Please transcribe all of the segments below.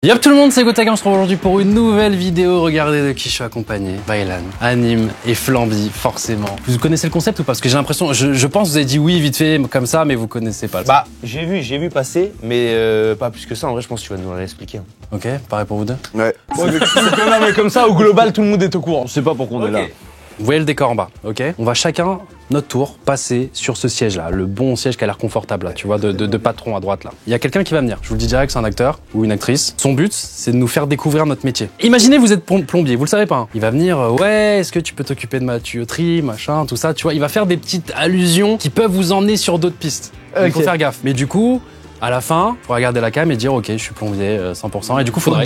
Yop tout le monde, c'est Gotaga, on se retrouve aujourd'hui pour une nouvelle vidéo. Regardez de qui je suis accompagné. Baylan, Anime et Flamby, forcément. Vous connaissez le concept ou pas? Parce que j'ai l'impression, je pense que vous avez dit oui vite fait comme ça, mais vous connaissez pas. Bah, j'ai vu passer, mais pas plus que ça. En vrai, je pense que tu vas nous l'expliquer. Ok, pareil pour vous deux? Ouais. Non, mais comme ça, au global, tout le monde est au courant. Je sais pas pourquoi on est là. Vous voyez le décor en bas, ok? On va chacun, notre tour, passer sur ce siège-là, le bon siège qui a l'air confortable, là, tu vois, de patron à droite, là. Il y a quelqu'un qui va venir, je vous le dis direct, c'est un acteur ou une actrice. Son but, c'est de nous faire découvrir notre métier. Imaginez, vous êtes plombier, vous le savez pas, hein. Il va venir, ouais, est-ce que tu peux t'occuper de ma tuyauterie, machin, tout ça, tu vois. Il va faire des petites allusions qui peuvent vous emmener sur d'autres pistes. Il faut faire gaffe. Mais du coup, à la fin, faut regarder la cam et dire ok, je suis plombier 100%. Et du coup, faudra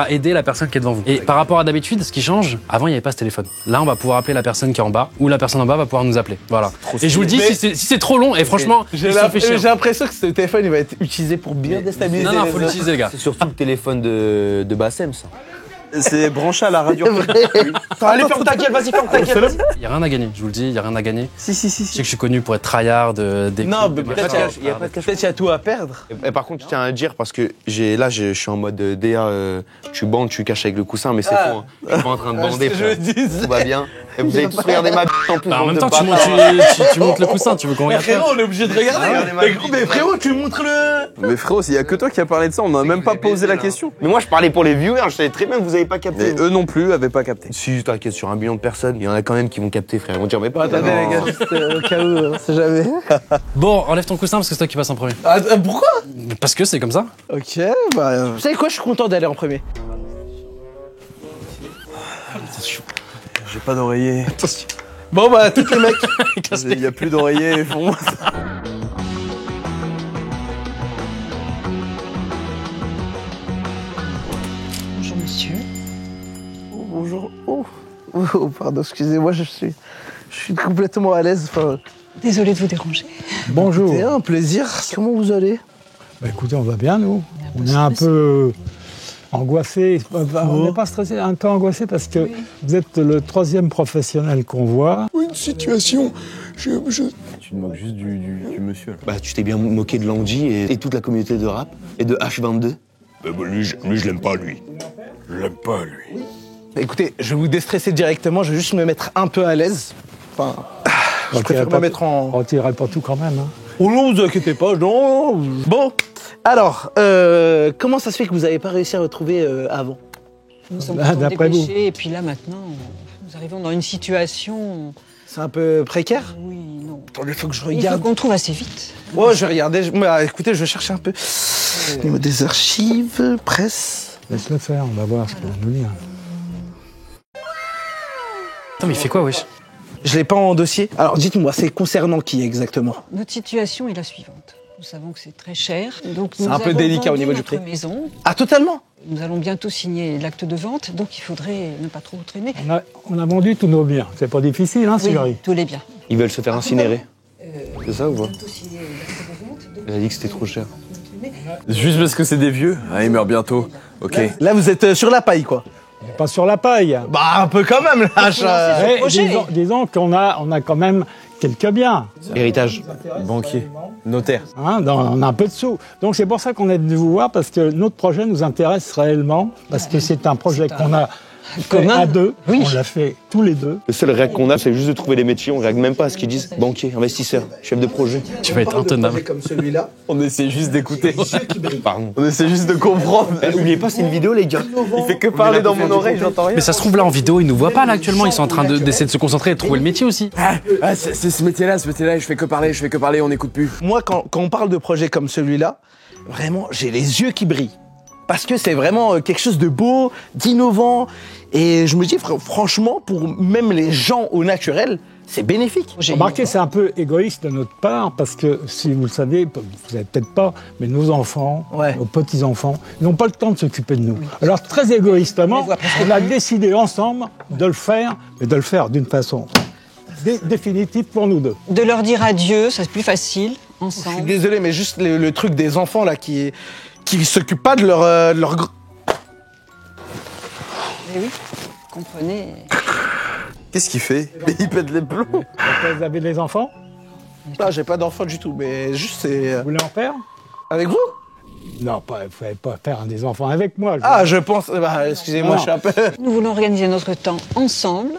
aider la personne qui est devant vous. Et par rapport à d'habitude, ce qui change, avant il n'y avait pas ce téléphone. Là, on va pouvoir appeler la personne qui est en bas ou la personne en bas va pouvoir nous appeler. Voilà. Et je vous le dis, si c'est trop long, et franchement, j'ai l'impression que ce téléphone il va être utilisé pour bien déstabiliser. Non, faut l'utiliser, les gars. C'est surtout le téléphone de Bassem, ça. C'est branché à la radio. Allez, ferme ta gueule, vas-y, ferme ta gueule. Il y a rien à gagner, je vous le dis, il y a rien à gagner. Si. Je sais que je suis connu pour être tryhard, Non, mais peut-être qu'il y a tout à perdre. Et par contre, je tiens à dire, parce que je suis en mode DA, tu bandes, tu caches avec le coussin, mais c'est faux. Hein. Je suis pas en train de bander, frère. Tout va bien. Et vous avez tous regardé ma en plus. En même temps, tu montes le coussin, tu veux qu'on regarde? Frérot, on est obligé de regarder. Mais frérot, tu montres le. Mais frérot, il y a que toi qui as parlé de ça, on n'a même pas posé la question. Mais moi, je parlais pour les viewers, je savais très bien que vous avez pas capté. Mais eux non plus avaient pas capté. Si, t'inquiète, sur 1 million de personnes, il y en a quand même qui vont capter, frère. Ils vont dire, mais pas. Attendez, les gars, juste au cas où, on sait jamais. Bon, enlève ton coussin parce que c'est toi qui passe en premier. Ah, pourquoi? Parce que c'est comme ça. Ok, bah. Vous savez quoi, je suis content d'aller en premier. J'ai pas d'oreiller. Bon bah, tous les mecs. Il y a plus d'oreiller, font. Bonjour monsieur. Oh, bonjour. Oh, pardon, excusez-moi, je suis complètement à l'aise. Enfin, Désolée de vous déranger. Bonjour. c'est un plaisir. Comment vous allez? Bah, écoutez, on va bien, nous. On est un peu angoissés. On n'est pas stressé, un peu angoissé parce que vous êtes le 3e professionnel qu'on voit. Une situation, Tu te moques juste du monsieur, là. Bah, tu t'es bien moqué de Landy et toute la communauté de rap et de H22. bah, lui, je l'aime pas, lui. Je l'aime pas, lui. Écoutez, je vais vous déstresser directement, je vais juste me mettre un peu à l'aise. Enfin, je préfère me mettre en... On tirerait pas tout quand même. Hein. Oh non, vous inquiétez pas, non. Bon, alors, comment ça se fait que vous n'avez pas réussi à retrouver avant? Nous sommes Bah, pourtant d'après vous. dépêchés et puis là maintenant, nous arrivons dans une situation... C'est un peu précaire? Oui, non. Attendez, il faut que je Il faut regarde. qu'on trouve assez vite. Ouais, je vais regarder. Écoutez, je vais chercher un peu. Au niveau des archives, presse. Laisse-le faire, on va voir ce qu'il va nous dire. Attends, mais il fait quoi, wesh? Je l'ai pas en dossier. Alors, dites-moi, c'est concernant qui exactement? Notre situation est la suivante. Nous savons que c'est très cher, donc C'est un peu délicat au niveau du prix. Maison. Ah, totalement? Nous allons bientôt signer l'acte de vente, donc il faudrait ne pas trop traîner. On a vendu tous nos biens. C'est pas difficile, hein, Oui, Sylvie? tous les biens. Ils veulent se faire incinérer. C'est ça ou pas? Bientôt signer l'acte de vente, donc Elle a dit que c'était trop cher. Juste parce que c'est des vieux. Ah, ils meurent bientôt. Ok. Là, vous êtes sur la paille, quoi. On n'est pas sur la paille. Bah, un peu quand même, là. Eh, projet. disons qu'on a quand même quelques biens. Héritage. Banquier. Notaire. Hein, on a un peu de sous. Donc c'est pour ça qu'on est venu vous voir, parce que notre projet nous intéresse réellement, parce que c'est un projet qu'on a fait commun. à deux. Oui. On l'a fait tous les deux. Le seul règle qu'on a, c'est juste de trouver les métiers. On règle même pas à ce qu'ils disent. Banquier, investisseur, chef de projet. Tu vas être intenable. Comme celui-là. On essaie juste d'écouter. Pardon. On essaie juste de comprendre. N'oubliez pas, c'est une vidéo, les gars. Il fait que parler dans mon oreille, j'entends rien. Mais ça se trouve là en vidéo, ils nous voient pas là actuellement, ils sont en train d'essayer de se concentrer et de trouver le métier aussi. Ah, c'est ce métier-là, je fais que parler, on n'écoute plus. Moi, quand on parle de projets comme celui-là, vraiment, j'ai les yeux qui brillent. Parce que c'est vraiment quelque chose de beau, d'innovant. Et je me dis, franchement, pour même les gens au naturel, c'est bénéfique. Remarquez, c'est un peu égoïste de notre part, parce que, si vous le savez, vous savez peut-être pas, mais nos enfants, nos petits-enfants, ils n'ont pas le temps de s'occuper de nous. Alors, très égoïstement, on a décidé ensemble de le faire, mais de le faire d'une façon définitive pour nous deux. De leur dire adieu, ça c'est plus facile, Je suis ensemble. désolé, mais juste le truc des enfants, là, qui s'occupent pas de leur... Eh oui, comprenez. Qu'est-ce qu'il fait? Mais il pète les plombs. Vous avez des enfants? Ah, j'ai pas d'enfant du tout, mais juste c'est... Vous voulez en faire? Avec vous? Non, vous ne pouvez pas faire des enfants avec moi. Ah, je pense... Bah, excusez-moi, Non. je suis un peu... Nous voulons organiser notre temps ensemble,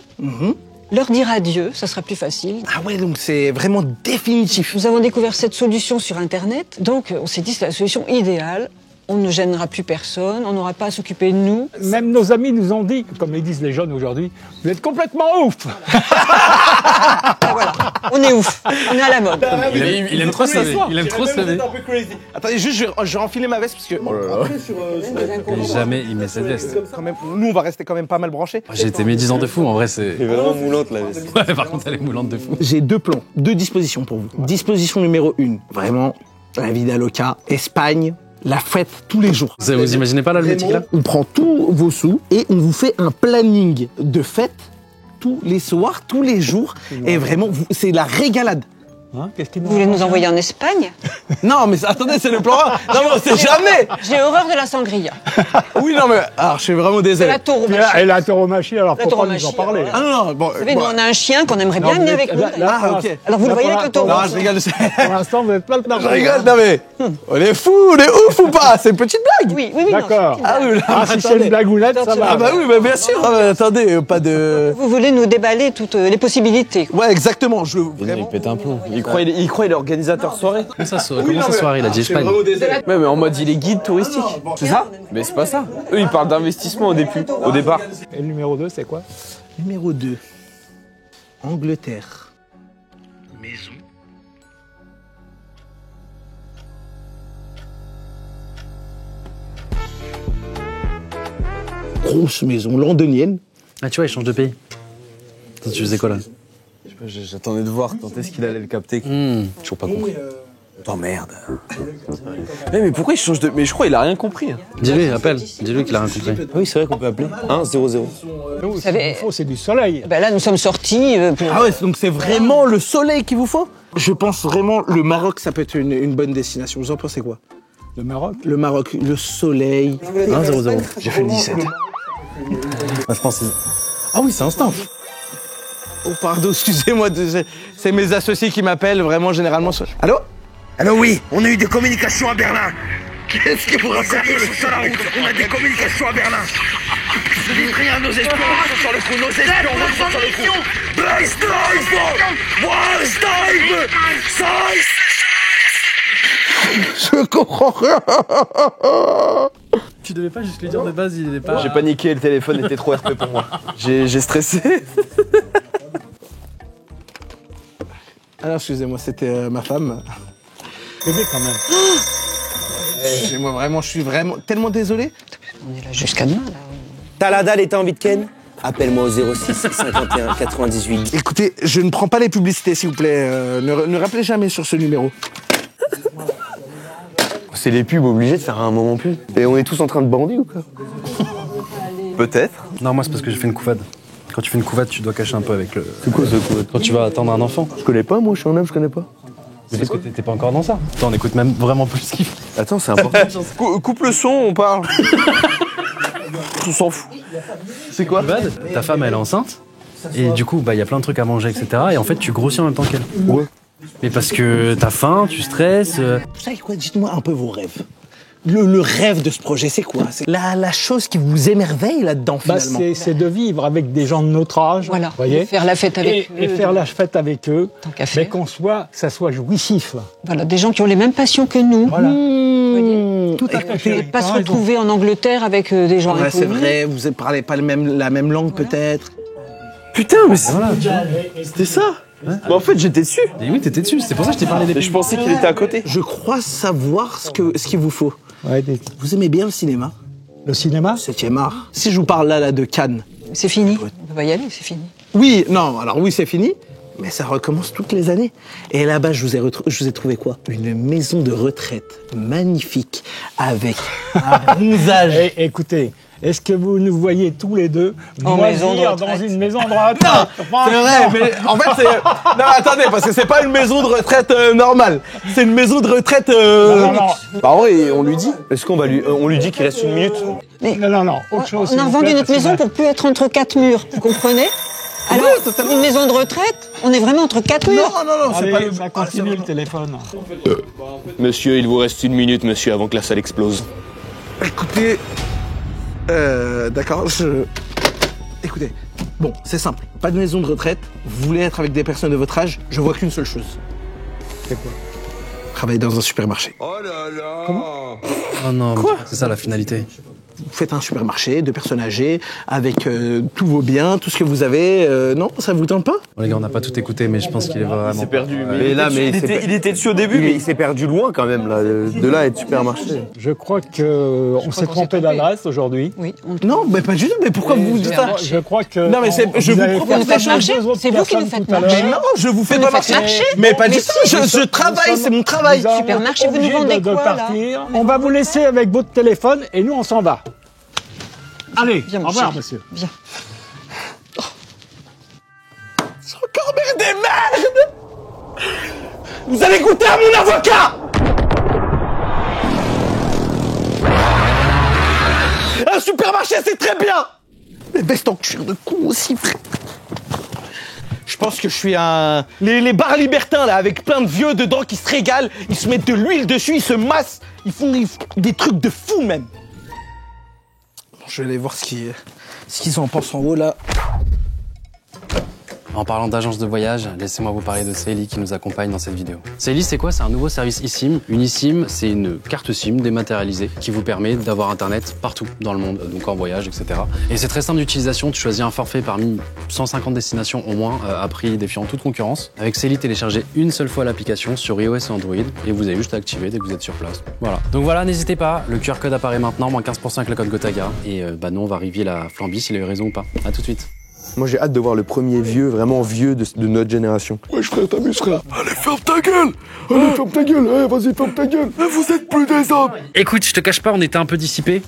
leur dire adieu, ça sera plus facile. Ah ouais, donc c'est vraiment définitif. Nous avons découvert cette solution sur Internet, donc on s'est dit c'est la solution idéale. On ne gênera plus personne, on n'aura pas à s'occuper de nous. Même nos amis nous ont dit, comme les disent les jeunes aujourd'hui, vous êtes complètement ouf. Ah, voilà, on est ouf, on est à la mode. Il aime trop se laver. Il aime trop se laver. Attendez, juste, je vais enfiler ma veste parce que... Et jamais il met cette veste. Quand même, nous, on va rester quand même pas mal branchés. J'ai été médisant de fou, en vrai, c'est. C'est vraiment moulante la veste. Ouais, par contre, elle est moulante de fou. J'ai 2 plans, 2 dispositions pour vous. Disposition numéro 1, vraiment, la vida loca, Espagne, la fête tous les jours. Vous imaginez pas là le boutique là? On prend tous vos sous et on vous fait un planning de fête tous les soirs, tous les jours. Et vraiment, c'est la régalade. Hein, qu'est-ce qu'il Vous voulez nous envoyer en Espagne? Non, mais attendez, c'est le plan 1. Non, mais on sait jamais. J'ai horreur de la sangria. Oui, non, mais alors, je suis vraiment C'est désolé. la tauromachie. Et la tauromachie, alors La pourquoi nous en tauromachie, parler voilà. Ah non, non, bon. Vous savez, nous, on a un chien qu'on aimerait bien amener avec nous. Ah, ok. Alors, vous le voyez avec le taureau. Non, je rigole. Pour l'instant, vous n'êtes pas le Je parent. rigole, non mais. On est fous, on est ouf ou pas? C'est une petite blague. Oui, oui, oui. non, D'accord. Ah oui, là, Ah, si c'est attendez. une blagounette, ça va. Ah bah oui, bah bien sûr. Ah, bah, attendez, pas de. Vous voulez nous déballer toutes les possibilités. Ouais, exactement. Je veux Il vraiment. pète un plomb. Il croit il est organisateur soirée. Comment ça soirée? Il a dit Espagne. Ouais, mais en mode il est guide touristique. C'est ça? Mais c'est pas ça. Eux, ils parlent d'investissement au départ. Et le numéro 2, c'est quoi? Numéro 2. Angleterre. Maison. Grosse maison londonienne. Ah, tu vois, il change de pays. Toi, tu faisais quoi là? J'attendais de voir quand est-ce qu'il allait le capter. Toujours pas compris. Oh merde. Mais pourquoi il change de. Mais je crois qu'il a rien compris. Dis-lui, appelle. Dis-lui qu'il a rien compris. Oui, c'est vrai qu'on peut appeler. 1 0 0. Nous, ce savez- qu'il nous faut, c'est du soleil. Ben là, nous sommes sortis pour... Ah ouais, donc c'est vraiment le soleil qu'il vous faut? Je pense vraiment le Maroc, ça peut être une bonne destination. Vous en pensez quoi? Le Maroc. Le Maroc, le soleil. 1-0-0. J'ai fait le 17. Ah, je pense que ah oui, c'est instant. Oh pardon, excusez-moi, c'est mes associés qui m'appellent vraiment généralement. Allô? Alors oui, on a eu des communications à Berlin. Qu'est-ce que vous racontez sur la route? On a des communications à Berlin. Je dis rien, nos espions sont sur le coup, nos espions sont sur le coup. Je comprends rien. Tu devais pas juste lui dire de base, il est pas. J'ai paniqué, le téléphone était trop RP pour moi. J'ai stressé. Alors excusez-moi, c'était ma femme. Bébé quand même. Excusez-moi, vraiment, je suis vraiment tellement désolé. On est là jusqu'à demain, là. T'as la dalle et t'as envie de ken? Appelle-moi au 06 51 98. Écoutez, je ne prends pas les publicités, s'il vous plaît. Ne rappelez jamais sur ce numéro. C'est les pubs obligés de faire un moment pub. Et on est tous en train de bander ou quoi? Peut-être. Non, moi, c'est parce que j'ai fait une couvade. Quand tu fais une couvade, tu dois cacher un peu avec le. C'est quoi ce coup? Quand tu vas attendre un enfant. Je connais pas, moi, je suis un homme, je connais pas. C'est parce que t'étais pas encore dans ça. Attends, on écoute même vraiment plus ce qu'il faut. Attends, c'est important. Coupe le son, on parle. On s'en fout. C'est quoi? Ta femme, elle est enceinte. Et du coup, bah, il y a plein de trucs à manger, etc. Et en fait, tu grossis en même temps qu'elle. Ouais. Mais parce que t'as faim, tu stresses. Vous savez quoi? Dites-moi un peu vos rêves. Le rêve de ce projet, c'est quoi? C'est la chose qui vous émerveille là-dedans, Bah, finalement. c'est de vivre avec des gens de notre âge, Voilà, voyez, faire la fête avec eux. et faire la fête avec eux, Tant qu'à mais faire. que ça soit jouissif. Voilà, des gens qui ont les mêmes passions que nous. Voilà. Voyez. Tout à fait. Écoutez, Et pas se T'as raison. retrouver en Angleterre avec des gens Ouais, c'est inconnus. vrai, vous ne parlez pas la même langue, peut-être. Putain, mais c'était ça. Bah, en fait, j'étais dessus. Et oui, t'étais dessus, c'est pour ça que je t'ai parlé des Mais je pensais qu'il était à côté. Je crois savoir ce qu'il vous faut. Ouais, Vous aimez bien le cinéma? le cinéma, 7e art. Si je vous parle là de Cannes. C'est fini. On peut pas y aller, c'est fini. Oui, non, alors oui, c'est fini. Mais ça recommence toutes les années. Et là-bas, je vous ai trouvé quoi? Une maison de retraite magnifique avec un bronzage. Eh, écoutez, est-ce que vous nous voyez tous les deux En maison de moisir retraite. dans une maison de retraite? C'est vrai, mais en fait, c'est... Non, attendez, parce que c'est pas une maison de retraite normale. C'est une maison de retraite... Non, Bah ouais, on lui dit. Est-ce qu'on va on lui dit qu'il reste une minute? non, autre chose. On a s'il vous revendu plaît, notre parce que maison pour plus être entre quatre murs, vous comprenez? Alors, une maison de retraite, on est vraiment entre quatre murs. Non, c'est pas le... Ça continue le téléphone. Monsieur, il vous reste 1 minute, monsieur, avant que la salle explose. Écoutez... D'accord, Écoutez, bon, c'est simple. Pas de maison de retraite, vous voulez être avec des personnes de votre âge, je vois qu'une seule chose. C'est quoi? Travailler dans un supermarché. Oh là là. Oh non, c'est ça la finalité. Vous faites un supermarché de personnes âgées, avec tous vos biens, tout ce que vous avez. Non, ça vous tente pas? Bon, les gars, on n'a pas tout écouté, mais je pense qu'il est vraiment... Il s'est perdu. Mais là, mais il était dessus au début, il s'est perdu loin quand même, là. De là à être supermarché. Je crois qu'on s'est trompé d'adresse aujourd'hui. Oui, Non, mais pas du tout. Mais pourquoi vous dites ça? Je crois que... Non, mais je vous propose des choses. C'est vous qui nous faites marcher. Mais non, je vous fais Vous pas nous faites marcher. marcher. Mais pas du Mais tout. Je travaille, c'est mon travail. Supermarché, vous nous vendez quoi, là? On va vous laisser avec votre téléphone et nous, on s'en va. Allez, Viens, au mon revoir, chéri. monsieur. Viens. C'est encore des merdes. Vous allez goûter à mon avocat. Un supermarché, c'est très bien. Les vestes en cuir de con aussi, frère. Je pense que je suis un... Les bars libertins, là, avec plein de vieux dedans qui se régalent. Ils se mettent de l'huile dessus, ils se massent. Ils font des trucs de fou, même. Bon, je vais aller voir ce qu'ils en pensent en haut, là. En parlant d'agence de voyage, laissez-moi vous parler de Célie qui nous accompagne dans cette vidéo. Célie, c'est quoi? C'est un nouveau service eSIM. Une eSIM, c'est une carte SIM dématérialisée qui vous permet d'avoir Internet partout dans le monde, donc en voyage, etc. Et c'est très simple d'utilisation. Tu choisis un forfait parmi 150 destinations au moins, à prix défiant toute concurrence. Avec Célie, téléchargez une seule fois l'application sur iOS et Android et vous avez juste à activer dès que vous êtes sur place. Voilà. Donc voilà, n'hésitez pas. Le QR code apparaît maintenant, moins 15% avec le code Gotaga. Et nous, on va arriver la flambie s'il a eu raison ou pas. À tout de suite. Moi, j'ai hâte de voir le premier vieux, vraiment vieux de notre génération. Ouais, frère, t'amuses, frère. Allez, ferme ta gueule. Allez, ferme ta gueule. Allez, vas-y, ferme ta gueule. Vous êtes plus des hommes. Écoute, je te cache pas, on était un peu dissipés.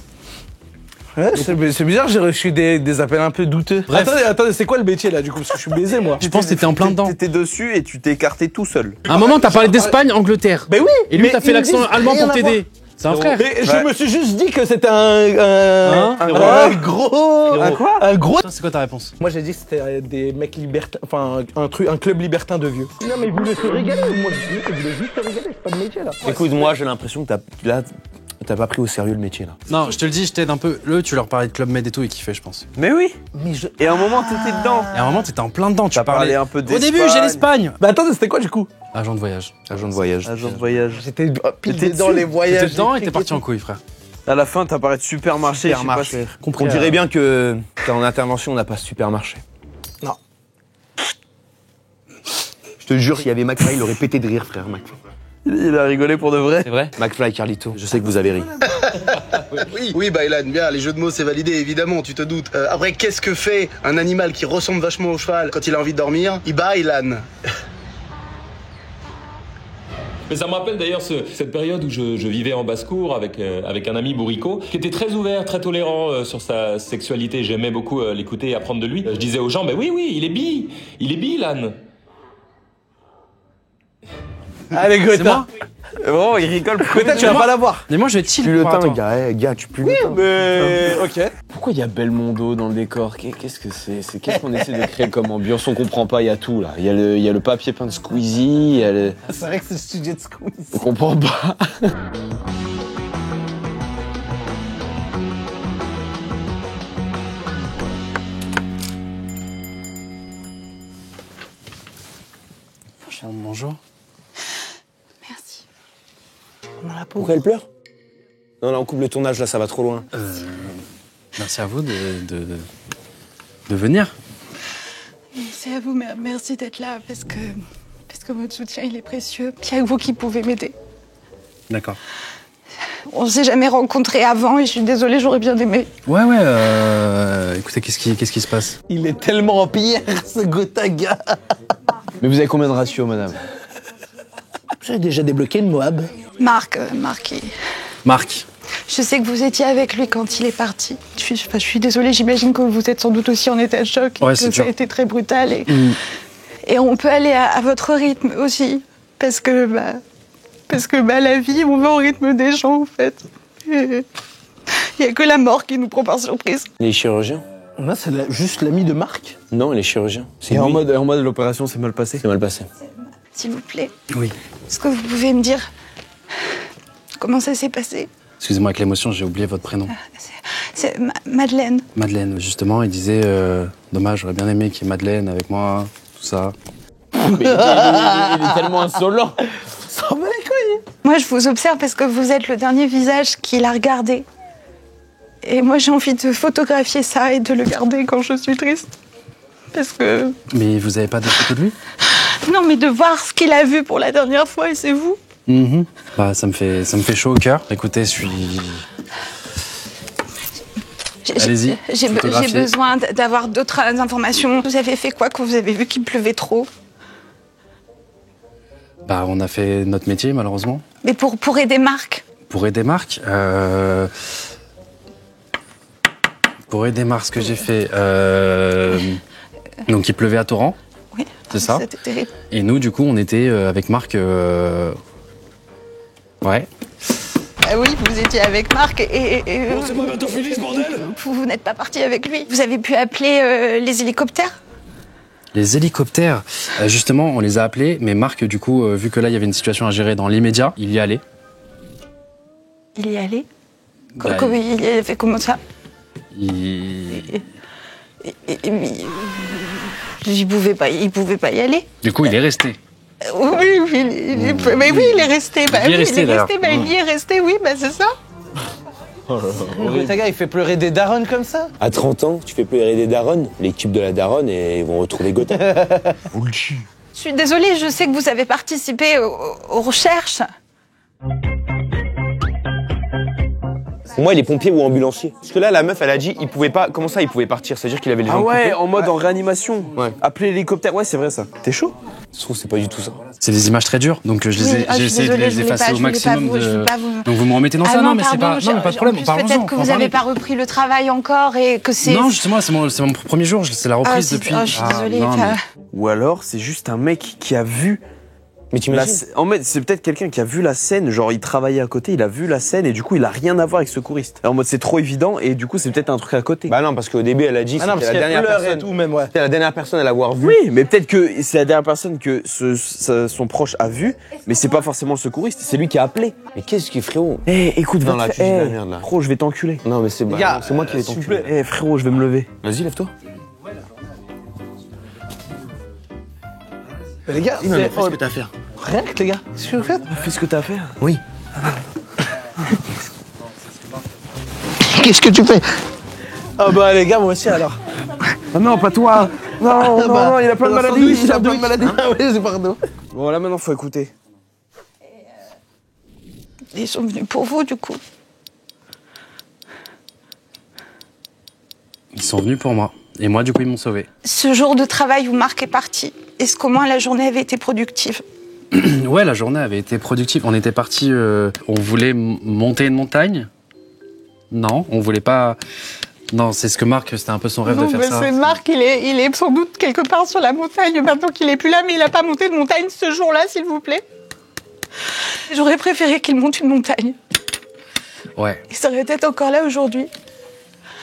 Ouais, c'est bizarre, j'ai reçu des appels un peu douteux. Bref. Attendez, c'est quoi le métier, là, du coup? Parce que je suis baisé, moi. Je pense que t'étais en plein dedans. T'étais dessus et tu t'es écarté tout seul. À un moment, t'as parlé d'Espagne, Angleterre. Ben oui. Et lui, mais t'as fait ils me l'accent disent allemand rien pour à t'aider. C'est un frère. Mais je me suis juste dit que c'était un gros. Toi, c'est quoi ta réponse? Moi, j'ai dit que c'était des mecs libertins, enfin, un club libertin de vieux. Non, mais vous voulez se régaler. Moi, je dis que vous voulez juste se régaler, c'est pas de métier, là. Écoute, moi, j'ai l'impression que t'as pas pris au sérieux le métier, là. Non, je te le dis, je t'aide un peu. Tu leur parlais de Club Med et tout, ils kiffaient, je pense. Mais oui. Et à un moment, t'étais dedans. Et à un moment, t'étais en plein dedans. Tu T'as parlais parlé un peu Au d'Espagne. début, j'ai l'Espagne. Bah, attendez, c'était quoi, du coup? Agent de voyage. Agent de voyage. Agent de voyage. J'étais pile T'étais dedans dessus. les voyages. T'étais dedans et t'es parti en couille, frère. À la fin, t'as parlé de supermarché. Supermarché. Compris. On dirait bien que t'es en intervention, on n'a pas supermarché. Non. Je te jure, s'il y avait McFly, il aurait pété de rire, frère, McFly. Il a rigolé pour de vrai. C'est vrai? McFly, Carlito, je sais que vous avez ri. Oui, Baylan, bien, les jeux de mots c'est validé, évidemment, tu te doutes. Après, qu'est-ce que fait un animal qui ressemble vachement au cheval quand il a envie de dormir? Il Baylan. Mais ça me rappelle d'ailleurs cette période où je vivais en basse-cour avec un ami bourricot qui était très ouvert, très tolérant sur sa sexualité. J'aimais beaucoup l'écouter et apprendre de lui. Je disais aux gens, ben oui, il est bi, l'âne. Allez, Greta. Bon, il rigole. Greta, tu vas pas la voir. Mais moi, je vais chill. Plus le par teint, toi. gars, tu pues le teint. Mais, ok. Pourquoi il y a Belmondo dans le décor? Qu'est-ce que c'est? Qu'est-ce qu'on essaie de créer comme ambiance? On comprend pas, il y a tout là. Il y a le papier peint de Squeezie, il y a le... C'est vrai que c'est le studio de Squeeze. On comprend pas. Bonjour. Merci. Pourquoi elle pleure? Non, là, on coupe le tournage, là, ça va trop loin. Merci à vous de venir. C'est à vous, merci d'être là parce que votre soutien il est précieux. Il y a que vous qui pouvez m'aider. D'accord. On s'est jamais rencontrés avant et je suis désolée, j'aurais bien aimé. Ouais, écoutez, qu'est-ce qui se passe? Il est tellement en pierre, ce Gotaga. Mais vous avez combien de ratio, madame? J'ai déjà débloqué le Moab. Marc, Marc. je sais que vous étiez avec lui quand il est parti. Je suis désolée, j'imagine que vous êtes sans doute aussi en état de choc. Ouais, que c'est ça a sûr. été très brutal. Et on peut aller à votre rythme aussi. Parce que la vie, on va au rythme des gens, en fait. Il n'y a que la mort qui nous prend par surprise. Les chirurgiens? Là, c'est juste l'ami de Marc. Non, il est chirurgien. Et en mode l'opération s'est mal passée. C'est mal passé. S'il vous plaît. Oui. Est-ce que vous pouvez me dire comment ça s'est passé? Excusez-moi, avec l'émotion, j'ai oublié votre prénom. C'est Madeleine. Madeleine, justement, il disait dommage, j'aurais bien aimé qu'il y ait Madeleine avec moi, tout ça. Mais il est tellement insolent. Ça va les couilles. Moi, je vous observe parce que vous êtes le dernier visage qu'il a regardé. Et moi, j'ai envie de photographier ça et de le garder quand je suis triste. Parce que... Mais vous avez pas de photo de lui? Non, mais de voir ce qu'il a vu pour la dernière fois, et c'est vous. Bah, ça me fait chaud au cœur. Écoutez, je suis... Allez-y. J'ai besoin d'avoir d'autres informations. Vous avez fait quoi quand vous avez vu qu'il pleuvait trop? Bah, on a fait notre métier, malheureusement. Mais pour aider Marc? Pour aider Marc, ce que j'ai fait... Donc, il pleuvait à torrent. Oui. C'est ça. C'était terrible. Et nous, du coup, on était avec Marc... Ouais. Ah oui, vous étiez avec Marc et c'est pas bientôt fini ce bordel? Vous n'êtes pas parti avec lui. Vous avez pu appeler les hélicoptères? Les hélicoptères, justement, on les a appelés, mais Marc, du coup, vu que là, il y avait une situation à gérer dans l'immédiat, il y allait. Il y allait? Bah, Il a fait comment ça? Il pouvait pas y aller. Du coup, il est resté. Oui, mais oui, il est resté. Bah, il est resté, il y est resté, oui, bah c'est ça. Mais ta gars, il fait pleurer des darons comme ça? À 30 ans, tu fais pleurer des darons, l'équipe de la daronne, et ils vont retrouver Gotham. Je suis désolée, je sais que vous avez participé aux recherches. Pour moi, il est pompier ou ambulancier. Parce que là, la meuf, elle a dit, il pouvait pas. Comment ça, il pouvait partir? C'est-à-dire qu'il avait les jambes coupées. En mode en réanimation. Ouais. Appeler l'hélicoptère, ouais, c'est vrai ça. T'es chaud? Je trouve que c'est pas du tout ça. C'est des images très dures, donc j'ai essayé de les effacer au maximum. Donc vous me remettez dans ça? Non, mais c'est pas. Non, mais pas de problème. En plus, peut-être que vous n'avez pas repris le travail encore et que c'est. Non, justement, c'est mon premier jour. C'est la reprise depuis. Je suis désolée. Ou alors, c'est juste un mec qui a vu. Mais t'imagines? En fait, c'est peut-être quelqu'un qui a vu la scène, genre il travaillait à côté, il a vu la scène et du coup il a rien à voir avec secouriste. En mode c'est trop évident et du coup c'est peut-être un truc à côté. Bah non, parce qu'au début elle a dit c'était la dernière personne. Et tout, même, ouais. C'était la dernière personne à l'avoir vu. Oui, mais peut-être que c'est la dernière personne que son proche a vu, mais c'est pas forcément le secouriste, c'est lui qui a appelé. Mais qu'est-ce qu'il frérot? Écoute, non, là, tu dis de la merde là. Frérot, je vais t'enculer. Non, mais c'est moi qui vais t'enculer. Frérot, je vais me lever. Vas-y, lève-toi. Les gars, fais ce que t'as à faire. Rien que les gars. Qu'est-ce que vous faites? Fais ce que t'as à faire. Oui. Qu'est-ce que tu fais? Ah bah les gars, moi aussi alors. Ah non, pas toi. Non, il a plein de maladies. Il a plein de maladies. Ah oui, c'est pardon. Bon, là maintenant, faut écouter. Ils sont venus pour vous, du coup. Ils sont venus pour moi. Et moi, du coup, ils m'ont sauvé. Ce jour de travail où Marc est parti, est-ce qu'au moins la journée avait été productive? Ouais, la journée avait été productive. On était partis, on voulait monter une montagne. Non, on voulait pas. Non, c'est ce que Marc, c'était un peu son rêve de faire ça. C'est Marc, il est sans doute quelque part sur la montagne maintenant qu'il est plus là, mais il n'a pas monté de montagne ce jour-là, s'il vous plaît. J'aurais préféré qu'il monte une montagne. Ouais. Il serait peut-être encore là aujourd'hui.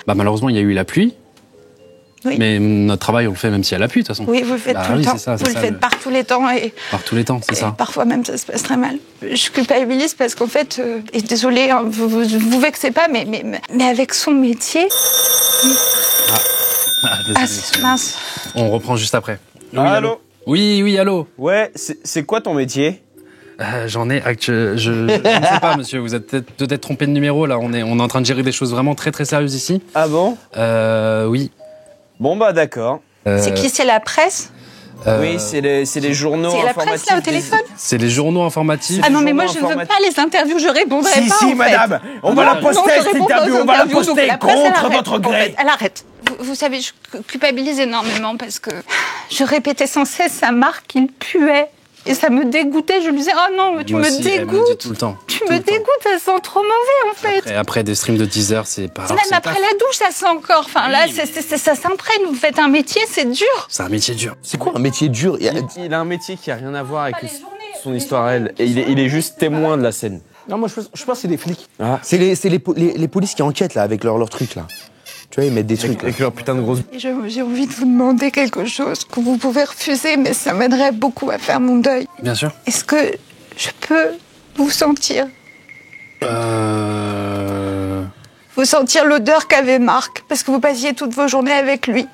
Bah malheureusement, il y a eu la pluie. Oui. Mais notre travail, on le fait même s'il y a la pluie, de toute façon. Oui, vous le faites tout le temps. Vous le faites par tous les temps. Par tous les temps, c'est ça. Parfois même, ça se passe très mal. Je culpabilise parce qu'en fait, et désolée, hein, vous vexez pas, mais avec son métier... Désolé, mince. On reprend juste après. Oui, allô? Oui, allô? Ouais, c'est quoi ton métier? J'en ai je ne sais pas, monsieur. Vous êtes peut-être trompé de numéro, là. On est en train de gérer des choses vraiment très, très sérieuses ici. Ah bon? Oui. Bon, bah, d'accord. C'est qui? C'est la presse? Oui, c'est les journaux informatifs. C'est la presse, là, au téléphone? C'est les journaux informatifs. Ah non, mais moi, je ne veux pas les interviews. Je répondrai pas, Si, madame. On va la poster, cette interview. On va la poster contre votre gré. Elle arrête. Vous savez, je culpabilise énormément parce que je répétais sans cesse à Marc qu'il puait. Et ça me dégoûtait. Je lui disais, oh non, mais tu me dégoûtes. Tout le temps. Tu me dégoûtes, ça sent trop mauvais, en fait. Après des streams de 10 heures, c'est pas... Même après la douche, ça sent encore. Enfin, là, ça s'imprègne. Vous faites un métier, c'est dur. C'est un métier dur. C'est quoi un métier dur? Il a un métier qui a rien à voir avec son histoire à elle. Et il est juste témoin de la scène. Non, moi, je pense que c'est des flics. Ah. C'est les polices qui enquêtent, là, avec leur truc, là. Tu vois, ils mettent des trucs avec leur putain de grosse... Et j'ai envie de vous demander quelque chose que vous pouvez refuser, mais ça m'aiderait beaucoup à faire mon deuil. Bien sûr. Est-ce que je peux vous sentir? Vous sentir l'odeur qu'avait Marc, parce que vous passiez toutes vos journées avec lui.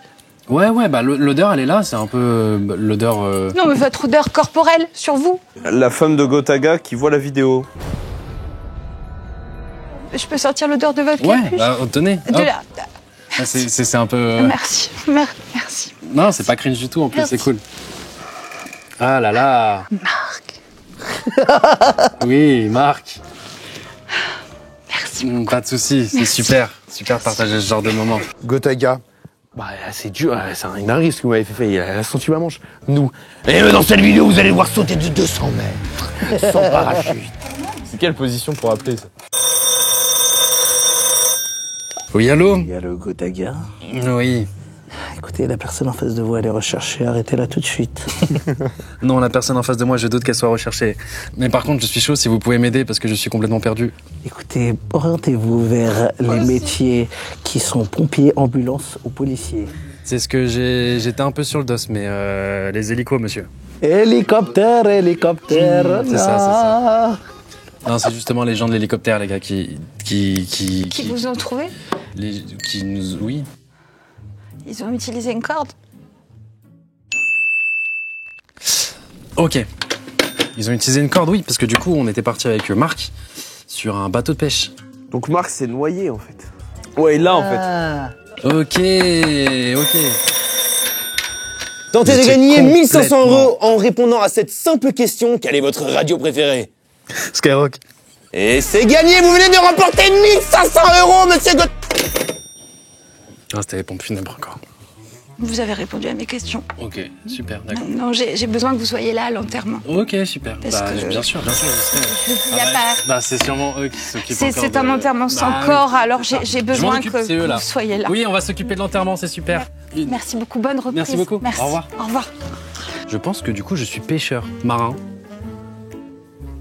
Ouais, bah l'odeur, elle est là, c'est un peu l'odeur... Non, mais votre odeur corporelle, sur vous. La femme de Gotaga qui voit la vidéo. Je peux sentir l'odeur de votre Ouais, capuche bah tenez. De hop. là. Ah, c'est un peu... Merci, merci. Non, c'est pas cringe du tout, en plus, Merci. c'est cool. Ah là là. Marc. Oui, Marc. Merci. Pas de soucis, c'est super. Super de partager ce genre de moment. Gotaga. Bah, c'est dur, c'est un dingue ce que vous m'avez fait. Il a senti ma manche. Nous. Et dans cette vidéo, vous allez voir sauter de 200 mètres. Sans parachute. C'est quelle position pour appeler ça? Oui, allô? Il y a le Gotaga. Oui. Écoutez, la personne en face de vous, elle est recherchée. Arrêtez-la tout de suite. Non, la personne en face de moi, je doute qu'elle soit recherchée. Mais par contre, je suis chaud si vous pouvez m'aider parce que je suis complètement perdu. Écoutez, orientez-vous vers les métiers qui sont pompiers, ambulance ou policiers. C'est ce que j'étais un peu sur le dos, mais les hélicos, monsieur. Hélicoptère. C'est ça. Non, c'est justement les gens de l'hélicoptère, les gars, qui vous ont trouvé? Qui nous... Oui. Ils ont utilisé une corde. Ok. Ils ont utilisé une corde, oui, parce que du coup, on était parti avec Marc sur un bateau de pêche. Donc Marc s'est noyé en fait. Ouais, là en fait. Ok. Tentez de gagner 1500 € en répondant à cette simple question. Quelle est votre radio préférée? Skyrock. Et c'est gagné, vous venez de remporter 1500 €, monsieur Got... Ah, c'était les pompes funèbres encore. Vous avez répondu à mes questions. Ok, super, d'accord. Non, j'ai besoin que vous soyez là à l'enterrement. Ok, super. Parce que- Bien sûr, je serai. Il y a pas... Bah, c'est sûrement eux qui s'occupent encore C'est un de- enterrement sans Bah, corps, oui. alors j'ai Je besoin m'en occupe, c'est eux, que là. vous soyez là. Oui, on va s'occuper de l'enterrement, c'est super. Merci beaucoup, bonne reprise. Merci beaucoup. Merci. Au revoir. Au revoir. Je pense que du coup, je suis pêcheur, marin.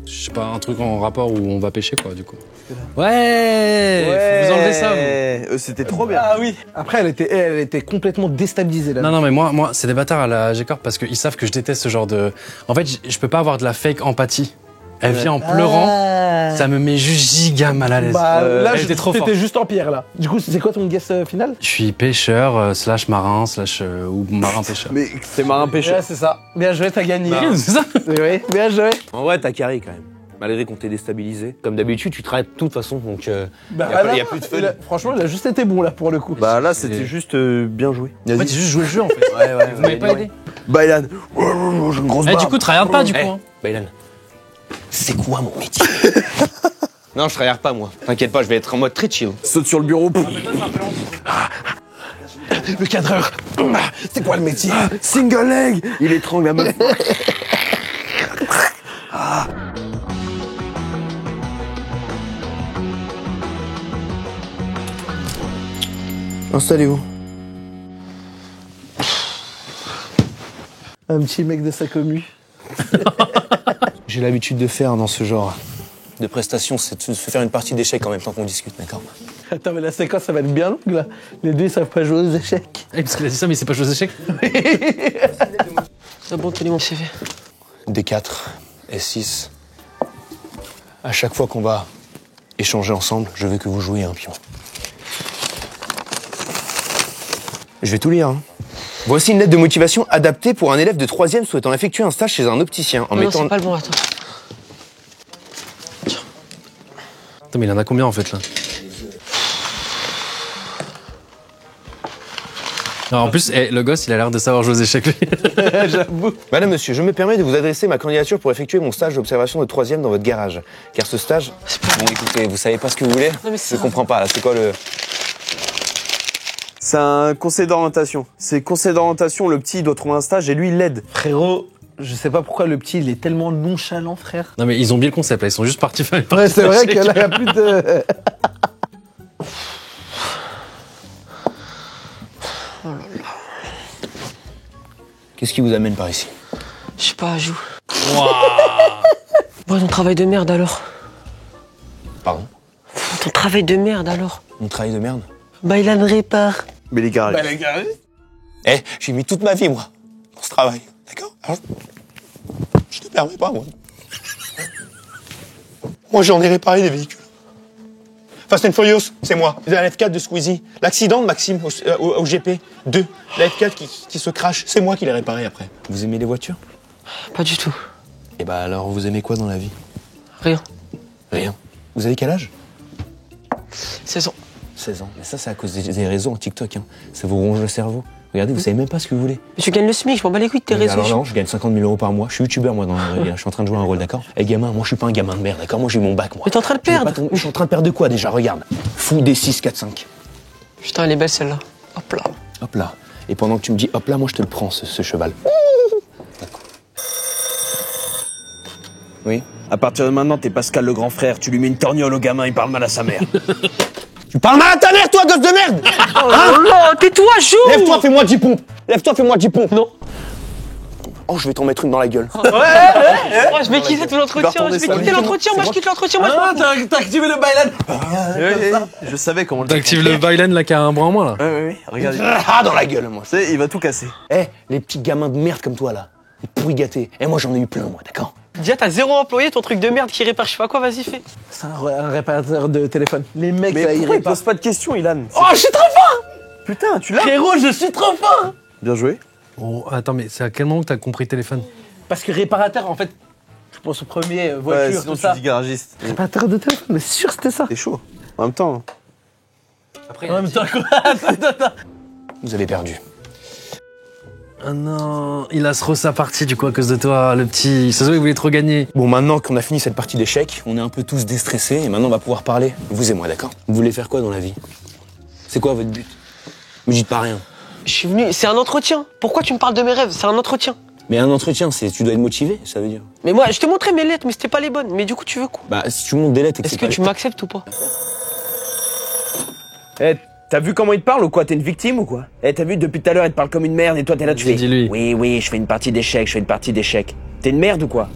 Je sais pas, un truc en rapport où on va pêcher, quoi, du coup. Ouais, faut vous enlever ça, vous. C'était trop bien. Ah oui. Après, elle était complètement déstabilisée là. Non, mais moi, c'est des bâtards à la G-Corp parce qu'ils savent que je déteste ce genre de... En fait, je peux pas avoir de la fake empathie. Elle vient en pleurant, ça me met juste giga mal à l'aise. Là, j'étais trop fort. T'étais juste en pierre là. Du coup, c'est quoi ton guess final? Je suis pêcheur, slash marin, slash... ou marin-pêcheur. Mais c'est marin-pêcheur. Ouais, c'est ça. Bien joué, t'as gagné. C'est ça. Oui, bien joué. En vrai, t'as carré quand même. Malgré qu'on t'ait déstabilisé. Comme d'habitude, tu travailles de toute façon, donc Bah, y a plus de fun. Franchement, il a juste été bon là pour le coup. Bah là, c'était juste bien joué. En fait, j'ai juste joué le jeu, en fait. Ouais. Vous m'avez pas aidé. Baylan. J'ai une grosse Eh, barbe. du coup, travaille pas, du coup. hein. Baylan, c'est quoi mon métier? Non, je travaille pas, moi. T'inquiète pas, je vais être en mode très chill. Saute sur le bureau. Le cadreur. C'est quoi le métier? Single leg. Il étrangle la meuf. Installez-vous. Un petit mec de sa commu. J'ai l'habitude de faire dans ce genre de prestations, c'est de se faire une partie d'échecs en même temps qu'on discute, d'accord? Attends, mais la séquence, ça va être bien longue là. Les deux, ils savent pas jouer aux échecs. Parce qu'il a dit ça, mais il sait pas jouer aux échecs. C'est bon, tenez mon CV. D4, S6. À chaque fois qu'on va échanger ensemble, je veux que vous jouiez un pion. Je vais tout lire. Hein. Voici une lettre de motivation adaptée pour un élève de 3e souhaitant effectuer un stage chez un opticien. En Non, mettant... c'est pas le bon, attends. Attends, mais il en a combien, en fait, là? Alors, en plus, le gosse, il a l'air de savoir jouer aux échecs, lui. J'avoue. Madame, monsieur, je me permets de vous adresser ma candidature pour effectuer mon stage d'observation de 3e dans votre garage. Car ce stage... Bon, écoutez, vous savez pas ce que vous voulez? Je comprends pas, là, c'est quoi le... C'est un conseil d'orientation. C'est conseil d'orientation, le petit il doit trouver un stage et lui il l'aide. Frérot, je sais pas pourquoi le petit, il est tellement nonchalant, frère. Non, mais ils ont bien le concept, là. Ils sont juste partis faire une Ouais, c'est vrai partie que là, il y a plus de... Qu'est-ce qui vous amène par ici? Je sais pas, joue. Bon, ton travail de merde alors. Pardon? Ton travail de merde alors. Mon travail de merde? Baylan répare. Mais les garages. Bah, les gars, Eh, j'ai mis toute ma vie, moi, pour ce travail. D'accord? Alors, je te permets pas, moi. Moi, j'en ai réparé des véhicules. Fast and Furious, c'est moi. La F4 de Squeezie. L'accident de Maxime au GP 2. La F4 qui se crache, c'est moi qui l'ai réparé après. Vous aimez les voitures? Pas du tout. Et bah alors, vous aimez quoi dans la vie? Rien. Rien. Vous avez quel âge? 16 ans. 16 ans. Mais ça, c'est à cause des réseaux en TikTok. Hein. Ça vous ronge le cerveau. Regardez, vous savez même pas ce que vous voulez. Mais tu gagnes le SMIC, je m'en bats les couilles de tes réseaux. Alors non, je gagne 50 000 € par mois. Je suis youtubeur, moi, dans la vraie vie. Je suis en train de jouer un rôle, d'accord? Eh, gamin, moi, je suis pas un gamin de merde, d'accord? Moi, j'ai eu mon bac, moi. Mais t'es en train de perdre. Je suis en train de perdre de quoi, déjà? Regarde. Fou des 6, 4, 5. Putain, elle est belle, celle-là. Hop là. Hop là. Et pendant que tu me dis hop là, moi, je te le prends, ce cheval. D'accord. Oui? À partir de maintenant, t'es Pascal le grand frère. Tu lui mets une torgnole au gamin, il parle mal à sa mère. Tu parles mal à ta mère, toi, gosse de merde! Oh non, tais-toi, joue! Lève-toi, fais-moi 10 pompes! Lève-toi, fais-moi 10 pompes! Non! Oh, je vais t'en mettre une dans la gueule. Ouais, je vais quitter tout l'entretien, je vais quitter l'entretien, moi je quitte l'entretien, moi Ah, t'as activé le Baylan. Je savais comment le T'actives le Baylan là qui a un bras en moins là. Oui, regarde. Ah, dans la gueule, moi. Tu sais, il va tout casser. Eh, les petits gamins de merde comme toi, là. Les pourris gâtés. Eh, moi, j'en ai eu plein, moi, d'accord? Déjà, t'as 0 employé, ton truc de merde qui répare, je sais pas quoi, vas-y, fais. C'est un réparateur de téléphone. Les mecs, Mais ça, ils pourquoi il réparent. pose pas de questions, Ilan? Oh, je suis trop fort! Putain, tu l'as? Frérot, je suis trop fort! Bien joué. Oh, attends, mais c'est à quel moment que t'as compris téléphone? Parce que réparateur, en fait, je pense au premier voiture, sinon tout ça. tu dis garagiste. Réparateur de téléphone, mais sûr c'était ça. C'est chaud. En même temps. Après, En même temps, quoi? Attends. Vous avez perdu. Ah non, il a se sa partie du coup à cause de toi, le petit. Ça se voit, il voulait trop gagner. Bon, maintenant qu'on a fini cette partie d'échecs, on est un peu tous déstressés et maintenant on va pouvoir parler. Vous et moi, d'accord? Vous voulez faire quoi dans la vie? C'est quoi votre but? Me dites pas rien. Je suis venu, c'est un entretien. Pourquoi tu me parles de mes rêves? C'est un entretien. Mais un entretien, c'est tu dois être motivé, ça veut dire. Mais moi, je te montrais mes lettres, mais c'était pas les bonnes. Mais du coup, tu veux quoi? Bah, si tu montes des lettres et que Est-ce c'est que pas tu m'acceptes ou pas? Eh, t'as vu comment il te parle ou quoi? T'es une victime ou quoi? Eh, t'as vu, depuis tout à l'heure, il te parle comme une merde et toi, t'es là, tu fais... Dis-lui. Oui, je fais une partie d'échecs, je fais une partie d'échecs. T'es une merde ou quoi?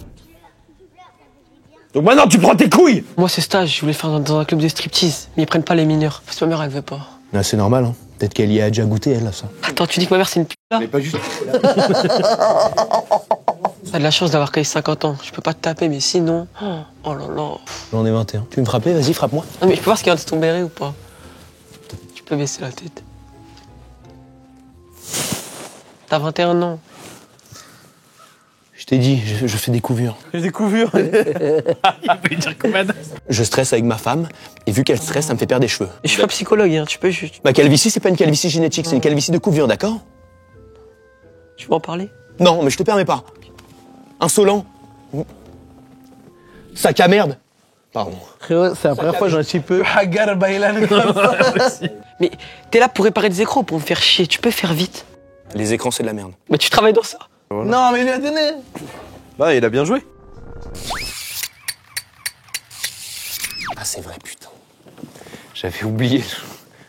Donc maintenant, tu prends tes couilles! Moi, c'est stage, je voulais faire dans un club de striptease, mais ils prennent pas les mineurs. Parce que ma mère, elle veut pas. Là, c'est normal, hein. Peut-être qu'elle y a déjà goûté, elle, là, ça. Attends, tu dis que ma mère, c'est une pute là? Mais pas juste. T'as de la chance d'avoir 50 ans. Je peux pas te taper, mais sinon... Oh là là. J'en ai 21. Tu veux me frapper? Vas-y, frappe-moi. Non, mais je peux voir ce qu'il y a de ton béret ou pas? Tu peux baisser la tête. T'as 21 ans. Je t'ai dit, je fais des couvures. J'ai découvert. Je stresse avec ma femme, et vu qu'elle stresse, ça me fait perdre des cheveux. Et je suis pas psychologue, hein. Tu peux juste... Ma calvitie, c'est pas une calvitie génétique, c'est une calvitie de couvure, d'accord? Tu veux en parler? Non, mais je te permets pas. Insolent. Sac à merde. Pardon. Frérot, c'est la première fois que j'ai un petit peu hagar Baylan comme ça. Mais t'es là pour réparer des écrans ou pour me faire chier? Tu peux faire vite. Les écrans, c'est de la merde. Mais tu travailles dans ça. Voilà. Non, mais lui a donné. Bah, il a bien joué. Ah, c'est vrai, putain. J'avais oublié le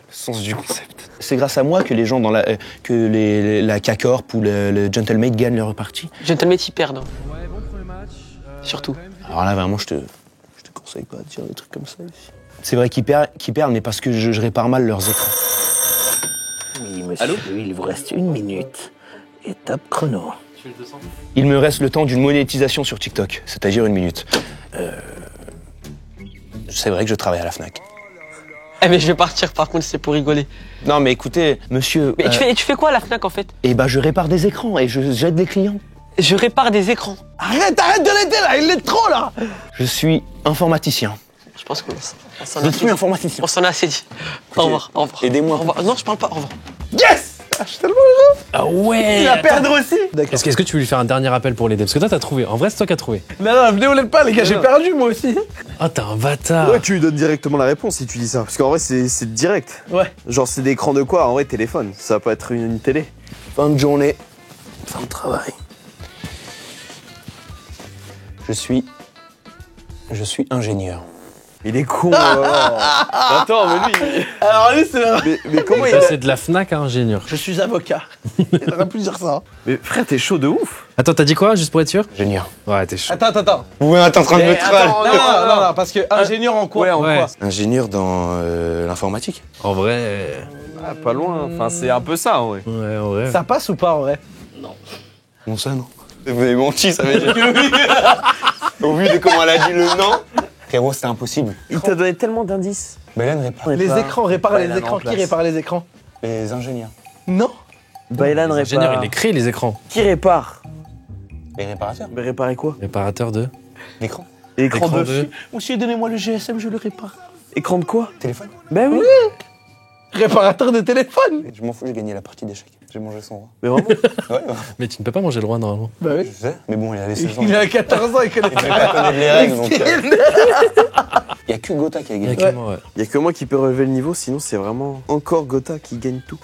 sens du concept. C'est grâce à moi que les gens dans la K-Corp ou le Gentleman gagnent leur partie. Gentleman, ils perdent. Hein. Ouais, bon premier match. Surtout. Alors là, vraiment, je te conseille pas de dire des trucs comme ça ici. C'est vrai qu'ils perdent, mais parce que je répare mal leurs écrans. Oui, monsieur, allô, il vous reste 1 minute. Étape chrono. Il me reste le temps d'une monétisation sur TikTok, c'est-à-dire 1 minute. C'est vrai que je travaille à la Fnac. Eh mais je vais partir par contre, c'est pour rigoler. Non mais écoutez, monsieur... Mais tu fais quoi à la Fnac en fait? Eh ben je répare des écrans et j'aide les clients. Je répare des écrans. Arrête de l'aider là, il l'est trop là. Je suis informaticien. Je pense qu'on s'en Je suis informaticien. On s'en a assez dit. Au revoir, au revoir. Aidez-moi. Au revoir. Non, je parle pas, au revoir. Yes. Je suis tellement heureux. Ah ouais. Il va perdre aussi. Est-ce que tu veux lui faire un dernier appel pour l'aider? Parce que toi t'as trouvé. En vrai c'est toi qui as trouvé. Non, venez, on l'aide pas les gars, j'ai perdu moi aussi. Ah t'es un bâtard. Ouais, tu lui donnes directement la réponse si tu dis ça. Parce qu'en vrai, c'est direct. Ouais. Genre, c'est des écrans de quoi? En vrai, téléphone. Ça va pas être une télé. Fin de journée, fin de travail. Je suis ingénieur. Il est con. Attends, mais lui. Alors lui, c'est. Mais comment il C'est de la Fnac à ingénieur. Je suis avocat. Il aurait pu dire ça. Mais frère, t'es chaud de ouf. Attends, t'as dit quoi, juste pour être sûr? Ingénieur. Ouais, t'es chaud. Attends. Ouais, t'es en train de me troll. Non, parce que ingénieur en quoi? En quoi? Ingénieur dans l'informatique. En vrai. Ah, pas loin. Enfin, c'est un peu ça, en vrai. Ouais, en vrai. Ça passe ou pas en vrai? Bon, ça, non. Vous avez menti, ça veut dire que oui. Au vu de comment elle a dit le non. Frérot, c'était impossible. Il t'a donné tellement d'indices. Baylan répare. Les écrans, répare les écrans. Qui répare les écrans? Les ingénieurs. Non. Baylan répare. L'ingénieur, il écrit les écrans. Qui répare? Les réparateurs. Mais réparer quoi? Réparateur de. L'écran. Écran de. de. Monsieur, donnez-moi le GSM, je le répare. Écran de quoi? Téléphone. Ben oui. Réparateur de téléphone. Je m'en fous, j'ai gagné la partie d'échecs. J'ai mangé son roi. Mais vraiment? Ouais. Mais tu ne peux pas manger le roi normalement. Bah oui. Je sais, mais bon, il a les 16 ans. Il a 14 ans, il connaît Il devait pas connaître les règles, donc. Il y a que Gotha qui a gagné. Ouais. Il y a que moi qui peux relever le niveau, sinon c'est vraiment encore Gotha qui gagne tout.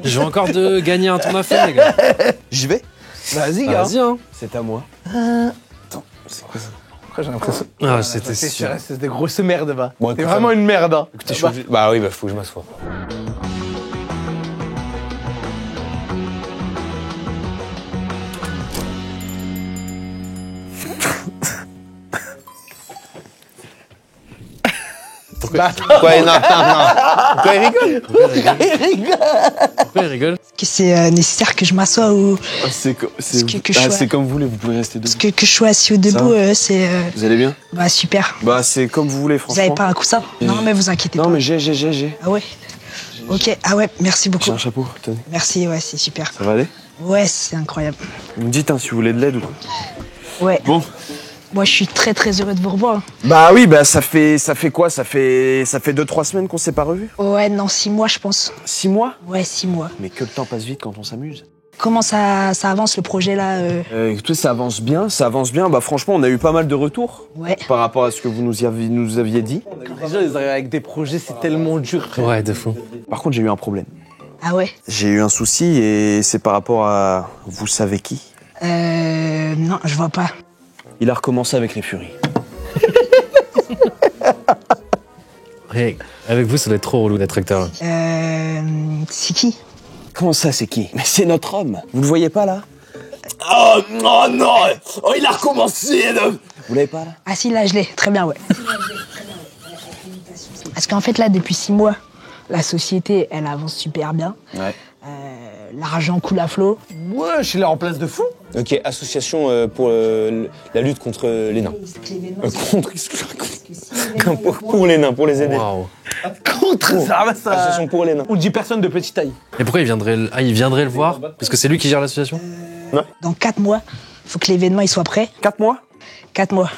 Je vais encore de gagner un tour d'affaires, les gars. J'y vais. Vas-y, gars. Vas-y, hein. C'est à moi. Attends, c'est quoi ça? Après, j'ai l'impression. Ah, c'était sûr. C'est des grosses merdes, va. Bon, C'est écoute, vraiment une merde, hein. Écoutez, je suis obligé. Bah oui, bah faut que je m'assoie. Pourquoi il Pourquoi il rigole? Pourquoi il rigole? Est-ce que c'est nécessaire que je m'assoie ou C'est que je sois- c'est comme vous voulez, vous pouvez rester debout. que je sois assis ou debout? C'est Vous allez bien? bah super. Bah c'est comme vous voulez, Vous franchement. avez pas un coussin? Non, mais vous inquiétez pas. Non mais j'ai. Ah ouais. Ok. Ah ouais. Merci beaucoup. J'ai un chapeau, tenez. Merci. Ouais, c'est super. Ça va aller? Ouais, c'est incroyable. Vous me dites hein, si vous voulez de l'aide ou quoi. Ouais. Bon. Moi, je suis très très heureux de vous revoir. Bah oui, bah ça fait quoi? Ça fait 2-3 semaines qu'on s'est pas revus. Ouais, non, 6 mois, je pense. 6 mois? Ouais, 6 mois. Mais que le temps passe vite quand on s'amuse. Comment ça avance le projet là Écoutez, ça avance bien. Bah franchement, on a eu pas mal de retours. Ouais. Par rapport à ce que vous nous aviez dit. Les gens, ils arrivent avec des projets, c'est tellement dur. Ouais, de fou. Par contre, j'ai eu un problème. Ah ouais. J'ai eu un souci et c'est par rapport à vous savez qui. Non, je vois pas. Il a recommencé avec les furies. Hey, avec vous, ça doit être trop relou d'être acteur. C'est qui? Comment ça, c'est qui? Mais c'est notre homme. Vous le voyez pas là? Oh non. Oh, il a recommencé. Vous l'avez pas là? Ah si, là, je l'ai. Très bien, ouais. Parce qu'en fait, là, depuis 6 mois, la société, elle avance super bien. Ouais. L'argent coule à flot. Ouais, je suis là en place de fou. Ok, association pour la lutte contre les nains. Pour les nains, pour les aider. Waouh. Contre ça. Association pour les nains. On dit personne de petite taille. Et pourquoi il viendrait le voir? Parce que c'est lui qui gère l'association? Dans 4 mois, faut que l'événement il soit prêt. 4 mois? 4 mois.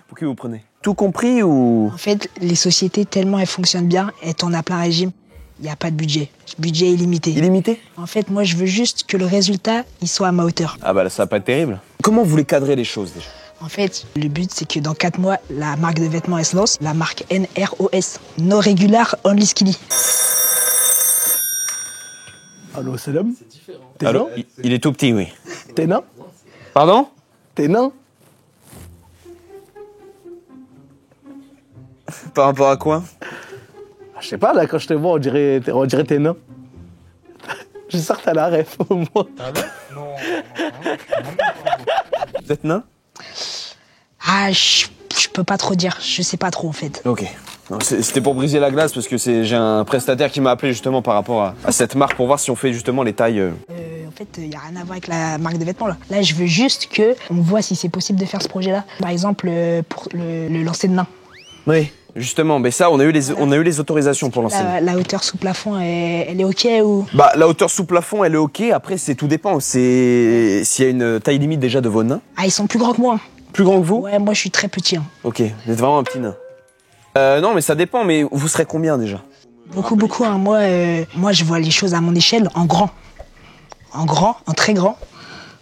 Pour qui vous prenez? Tout compris ou? En fait, les sociétés, tellement elles fonctionnent bien, elles tournent à plein régime, il n'y a pas de budget. Budget illimité. Illimité? En fait, moi, je veux juste que le résultat, il soit à ma hauteur. Ah bah là, ça va pas être terrible. Comment vous voulez cadrer les choses déjà? En fait, le but, c'est que dans 4 mois, la marque de vêtements, elle se lance. La marque NROS. No Regular Only Skinny. Allô, c'est l'homme? T'es Allô? nain? Il est tout petit, oui. T'es nain? Pardon? T'es nain? Par rapport à quoi? Je sais pas, là, quand je te vois, on dirait t'es nain. Je sors que t'as la ref, au moins. Ah ouais? Non. Vous êtes nain? Ah, je peux pas trop dire. Je sais pas trop, en fait. Ok. C'était pour briser la glace parce que j'ai un prestataire qui m'a appelé justement par rapport à cette marque pour voir si on fait justement les tailles. En fait, il n'y a rien à voir avec la marque de vêtements, là. Là, je veux juste qu'on voit si c'est possible de faire ce projet-là. Par exemple, pour le lancer de nain. Oui. Justement, mais ça, on a eu les autorisations pour lancer. La hauteur sous plafond, elle est OK ou? Bah, la hauteur sous plafond, elle est OK. Après, c'est tout dépend. C'est s'il y a une taille limite déjà de vos nains. Ah, ils sont plus grands que moi. Plus grands que vous? Ouais, moi, je suis très petit. Hein. Ok, vous êtes vraiment un petit nain. Non, mais ça dépend. Mais vous serez combien déjà? Beaucoup. Hein. Moi, je vois les choses à mon échelle, en grand. En très grand.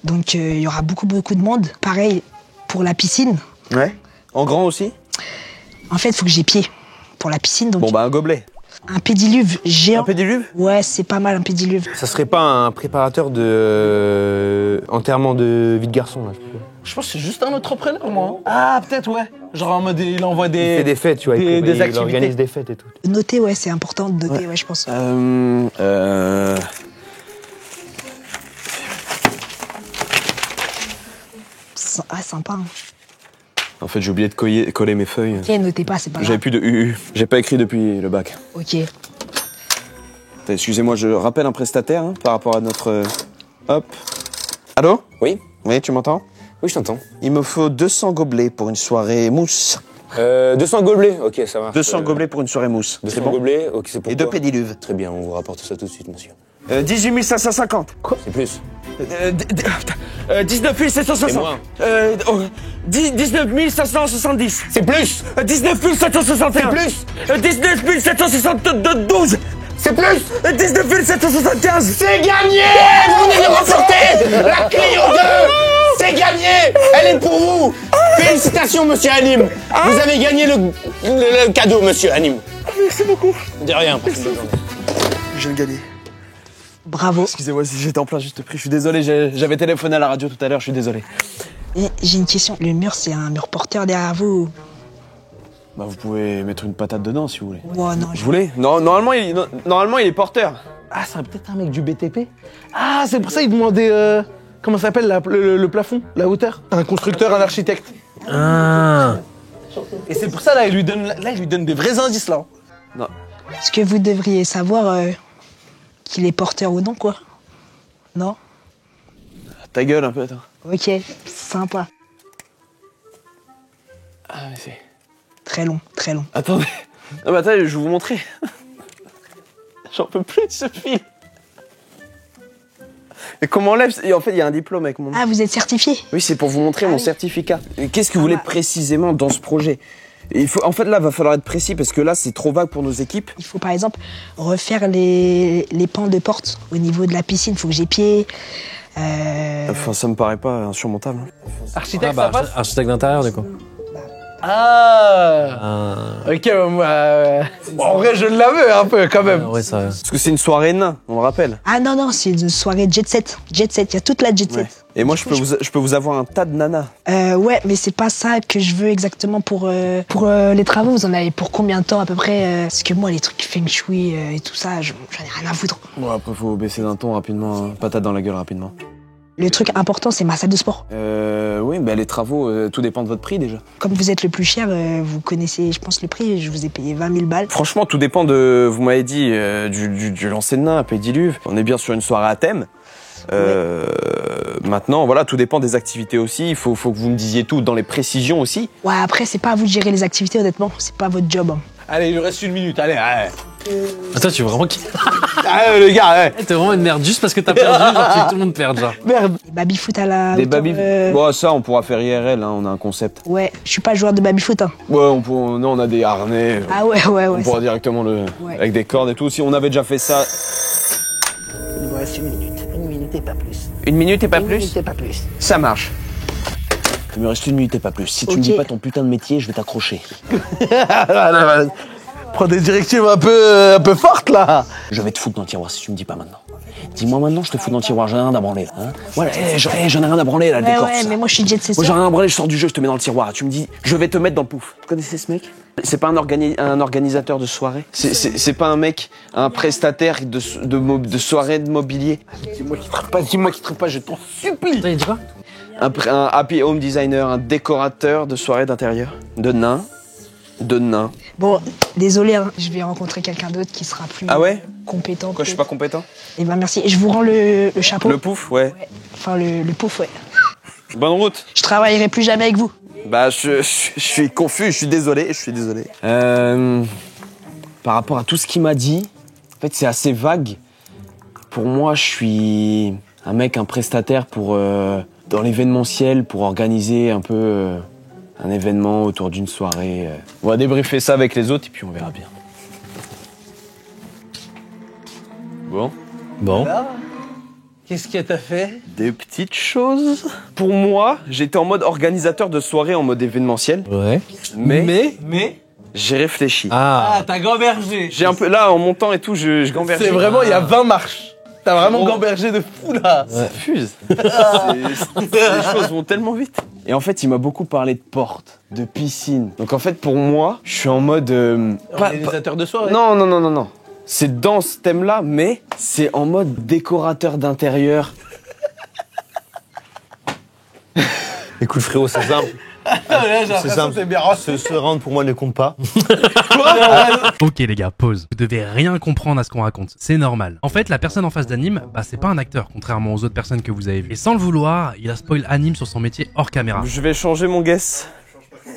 Donc, il y aura beaucoup de monde. Pareil pour la piscine. Ouais. En grand aussi? En fait, il faut que j'ai pied pour la piscine. Donc... Bon, bah, un gobelet. Un pédiluve géant. Un pédiluve? Ouais, c'est pas mal un pédiluve. Ça serait pas un préparateur de enterrement de vie de garçon, là? Je pense que c'est juste un entrepreneur, moi. Ah, peut-être, ouais. Genre en mode, il envoie des... Il fait des fêtes, tu vois. des il activités. organise des fêtes et tout. Noter, ouais, c'est important de noter, ouais, je pense. Ah, sympa. Hein. En fait, j'ai oublié de coller mes feuilles. Ok, notez pas, c'est pas grave. J'avais plus de UU. J'ai pas écrit depuis le bac. Ok. Excusez-moi, je rappelle un prestataire hein, par rapport à notre... Hop. Allô? Oui? Oui, tu m'entends? Oui, je t'entends. Il me faut 200 gobelets pour une soirée mousse. 200 gobelets, ok, ça marche. 200 gobelets pour une soirée mousse. 200 bon gobelets, ok, c'est pour Et 2 pédiluves. Très bien, on vous rapporte ça tout de suite, monsieur. 18 550. Quoi? C'est plus. 19 760. C'est moins. 19 570. C'est plus. 19 761. C'est plus. 19 772. C'est plus. 19 775. C'est gagné. Vous venez de remporter la Clio 2. C'est gagné. Elle est pour vous. Félicitations, monsieur Hanim. Vous avez gagné le cadeau, monsieur Hanim. Merci beaucoup. De rien. Je vais gagner. Bravo. Excusez-moi si j'étais en plein juste prix. Je suis désolé, j'avais téléphoné à la radio tout à l'heure, je suis désolé. Et j'ai une question. Le mur, c'est un mur porteur derrière vous? Bah vous pouvez mettre une patate dedans si vous voulez. Ouais, non. Vous voulez? Non, normalement il est porteur. Ah, c'est peut-être un mec du BTP. Ah, c'est pour ça qu'il demandait... comment ça s'appelle le plafond? La hauteur? Un constructeur, un architecte. Ah. Et c'est pour ça, là, il lui donne des vrais indices, là. Non. Ce que vous devriez savoir, qu'il est porteur ou non, quoi. Non? Ta gueule un peu, attends. Ok, sympa. Ah, mais c'est... Très long, très long. Attendez. Non, mais attendez, je vais vous montrer. J'en peux plus de ce fil. Et comment on lève? Et en fait, il y a un diplôme avec mon nom. Ah, vous êtes certifié? Oui, c'est pour vous montrer mon certificat. Qu'est-ce que vous voulez précisément dans ce projet? En fait, là, il va falloir être précis parce que là, c'est trop vague pour nos équipes. Il faut, par exemple, refaire les pans de porte au niveau de la piscine. Il faut que j'ai pied. Enfin, ça me paraît pas insurmontable. Architecte, ça passe? Architecte d'intérieur, du coup. Ok, bon, en vrai, je l'avais un peu, quand même. Ouais, ça... Parce que c'est une soirée nain, on le rappelle. Ah non, non, c'est une soirée jet set. Jet set, il y a toute la jet set. Ouais. Et moi, je peux vous avoir un tas de nanas. Ouais, mais c'est pas ça que je veux exactement pour les travaux. Vous en avez pour combien de temps à peu près? Parce que moi, les trucs feng shui et tout ça, j'en ai rien à foutre. Bon, après, faut baisser d'un ton rapidement, hein. Patate dans la gueule rapidement. Le truc important, c'est ma salle de sport. Oui, bah les travaux, tout dépend de votre prix déjà. Comme vous êtes le plus cher, vous connaissez, je pense, le prix. Je vous ai payé 20 000 balles. Franchement, tout dépend de, vous m'avez dit, du lancer de nain à Pédiluve. On est bien sur une soirée à thème. Maintenant, voilà, tout dépend des activités aussi. Il faut que vous me disiez tout dans les précisions aussi. Ouais, après, c'est pas à vous de gérer les activités, honnêtement. C'est pas votre job. Hein. Allez, il lui reste 1 minute, allez. Attends, tu veux vraiment... Ah, le gars, ouais. T'es vraiment une merde juste parce que t'as perdu, genre tu veux que tout le monde perde, genre. Merde. Des baby-foot à la... Des baby... Bon, ça, on pourra faire IRL, hein, on a un concept. Ouais, je suis pas joueur de baby-foot. Hein. Ouais, non, on a des harnais. Ah ouais. On pourra directement avec des cordes et tout. Si on avait déjà fait ça... Il me reste 1 minute. 1 minute et pas plus. 1 minute et pas plus? 1 minute et pas plus. Ça marche. Il me reste 1 minute et pas plus. Si tu me dis pas ton putain de métier, je vais t'accrocher. Prends des directives un peu fortes, là. Je vais te foutre dans le tiroir si tu me dis pas maintenant. Dis-moi maintenant, je te fous dans le tiroir, j'en ai rien à branler, là. Hein, voilà, j'en ai rien à branler, là, le décor. Ouais, mais moi, je suis jet set. Moi, j'en ai rien à branler, je sors du jeu, je te mets dans le tiroir. Tu me dis, je vais te mettre dans le pouf. Vous connaissez ce mec? C'est pas un organisateur de soirée? C'est pas un mec, un prestataire de soirée de mobilier? Dis-moi qui trappe pas, je t'en supplie. T'as dit quoi? Un happy home designer, un décorateur de soirée d'intérieur. De nains. Bon, désolé, hein, je vais rencontrer quelqu'un d'autre qui sera plus compétent. Quoi, je suis pas compétent? Eh ben merci. Je vous rends le chapeau. Le pouf, ouais. Enfin, le pouf, ouais. Bonne route. Je travaillerai plus jamais avec vous. Bah, je suis confus, je suis désolé. Par rapport à tout ce qu'il m'a dit, en fait, c'est assez vague. Pour moi, je suis un prestataire pour dans l'événementiel, pour organiser un peu un événement autour d'une soirée. On va débriefer ça avec les autres et puis on verra bien. Bon. Qu'est-ce que t'as fait? Des petites choses. Pour moi, j'étais en mode organisateur de soirée, en mode événementiel. Ouais. Mais J'ai réfléchi. Ah, t'as gambergé. J'ai un peu, là, en montant et tout, je gamberge. C'est vraiment, il y a 20 marches. T'as vraiment gambergé de fou, là. Ça fuse. Les choses vont tellement vite. Et en fait, il m'a beaucoup parlé de porte, de piscine. Donc en fait, pour moi, je suis en mode... Organisateur de soirée. Non. C'est dans ce thème-là, mais c'est en mode décorateur d'intérieur. Écoute frérot, c'est simple. C'est simple. C'est bien. Ce round pour moi ne compte pas. Ok les gars, pause. Vous devez rien comprendre à ce qu'on raconte. C'est normal. En fait, la personne en face d'Anime, bah c'est pas un acteur, contrairement aux autres personnes que vous avez vues. Et sans le vouloir, il a spoil Anime sur son métier hors caméra. Je vais changer mon guess.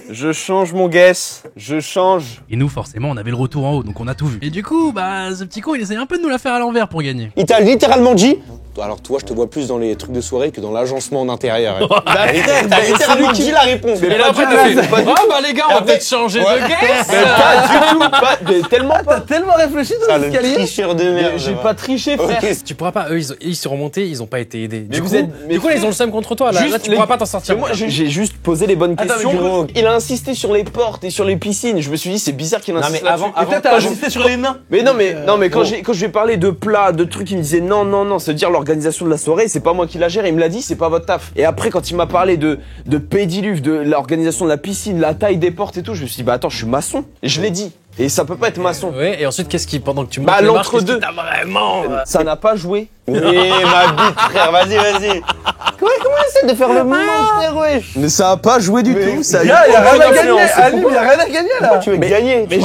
Je change mon guess. Je change. Et nous, forcément, on avait le retour en haut, donc on a tout vu. Et du coup, bah ce petit con, il essaye un peu de nous la faire à l'envers pour gagner. Il t'a littéralement dit. Alors toi, je te vois plus dans les trucs de soirée que dans l'agencement en intérieur. T'as littéralement dit la réponse. Et là après t'as fait bah les gars, on va peut-être changer de guess. Mais pas du tout, mais tellement pas. T'as tellement réfléchi dans l'escalier. Tricheur de merde. J'ai pas triché, frère. Tu pourras pas, eux ils sont remontés, ils ont pas été aidés. Mais Du coup là, ils ont le seum contre toi, là tu pourras pas t'en sortir. Moi j'ai juste posé les bonnes questions. Il a insisté sur les portes et sur les piscines. Je me suis dit c'est bizarre qu'il insiste là-dessus. Peut-être t'as insisté sur les nains. Mais quand je lui ai parlé de plats, de trucs, il me disait non, c'est dire l'organisation de la soirée, c'est pas moi qui la gère. Il me l'a dit, c'est pas votre taf. Et après, quand il m'a parlé de pédiluve, de l'organisation de la piscine, la taille des portes et tout, je me suis dit, bah attends, je suis maçon. Et je l'ai dit. Et ça peut pas être maçon. Ouais, et ensuite, qu'est-ce qui, pendant que tu montes bah, les marches, l'entre-deux. t'as vraiment... Ça n'a pas joué. Oui, ma bite, frère, vas-y. Comment essaie de faire le monstre, wesh? Mais ça a pas joué du tout. Ça y a rien à gagner. Anime, y a rien à gagner là. Tu veux gagner? Mais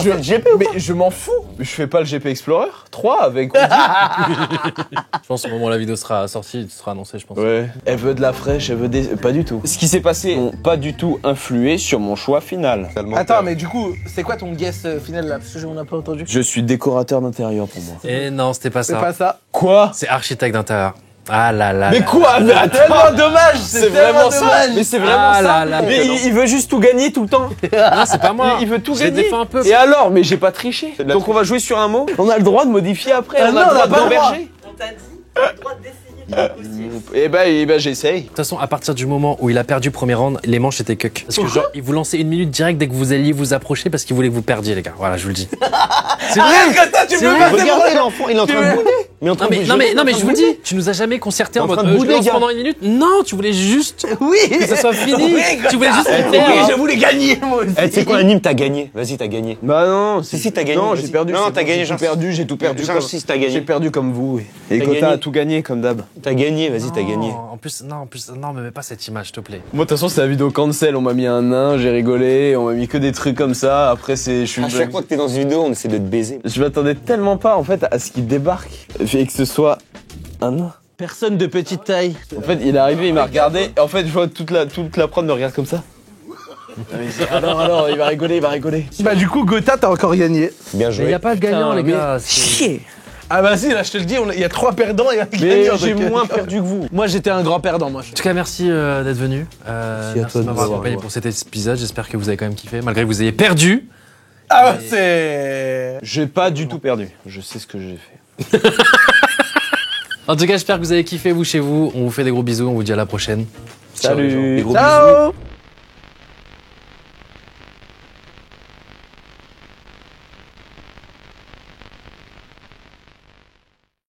je m'en fous. Je fais pas le GP Explorer 3 avec. Je pense au moment où la vidéo sera sortie, tu seras annoncé, je pense. Ouais. Elle veut de la fraîche, elle veut des. Pas du tout. Ce qui s'est passé n'a pas du tout influé sur mon choix final. Attends, mais du coup, c'est quoi ton guess final là? Parce que on n'a pas entendu. Je suis décorateur d'intérieur pour moi. Et non, c'était pas ça. C'est pas ça. Quoi? C'est architecte d'intérieur. Ah là là. Mais quoi? Mais c'est tellement dommage. C'est vraiment ça. Mais c'est vraiment ça. Là là. Mais il veut juste tout gagner tout le temps. Non, c'est pas moi. Il veut tout gagner. Un peu. Et alors? Mais j'ai pas triché. Donc on va jouer sur un mot. On a le droit de modifier après. On a le droit d'emberger. On t'a dit, on a le droit d'essayer de négocier. Eh ben j'essaye. De toute façon, à partir du moment où il a perdu le premier round, les manches étaient cuck. Parce que genre, il vous lançait une minute direct dès que vous alliez vous approcher parce qu'il voulait que vous perdiez, les gars. Voilà, je vous le dis. C'est vrai. Tu peux pas. Regardez l'enfant, il est en train de bouder. Non mais je vous dis, tu nous as jamais concerté en mode pendant une minute. Non, tu voulais juste que ça soit fini. Tu voulais juste je voulais gagner moi aussi. Tu sais quoi, Anime, t'as gagné. Vas-y, t'as gagné. Bah non, si t'as gagné. Non, j'ai perdu. Non, t'as gagné, j'ai tout perdu. Si t'as gagné. J'ai perdu comme vous. Et Gotha a tout gagné comme d'hab. T'as gagné, vas-y, t'as gagné. En plus, non, me mets pas cette image, s'il te plaît. Moi, de toute façon, c'est la vidéo cancel. On m'a mis un nain, j'ai rigolé. On m'a mis que des trucs comme ça. Après, je suis. À chaque fois que t'es dans une vidéo, on essaie de te baiser. Je m'attendais tellement pas, en fait, à ce qu'il débarque et que ce soit un nain. Personne de petite taille. En fait, il est arrivé, il m'a regardé. Et en fait, je vois toute la prod me regarde comme ça. Alors, il va rigoler. Bah, du coup, Gotha, t'as encore gagné. Bien joué. Mais y a pas de gagnant, les gars. Chier. Ah bah si, là je te le dis, il y a 3 perdants et un mais gagnant. J'ai moins perdu que vous. Moi j'étais un grand perdant, moi. En tout cas, merci d'être venu. Merci de m'avoir accompagné pour cet épisode. J'espère que vous avez quand même kiffé, malgré que vous ayez perdu. Ah bah c'est... J'ai pas du tout perdu. Je sais ce que j'ai fait. En tout cas, j'espère que vous avez kiffé, vous, chez vous. On vous fait des gros bisous. On vous dit à la prochaine. Salut. Des gros Ciao. bisous.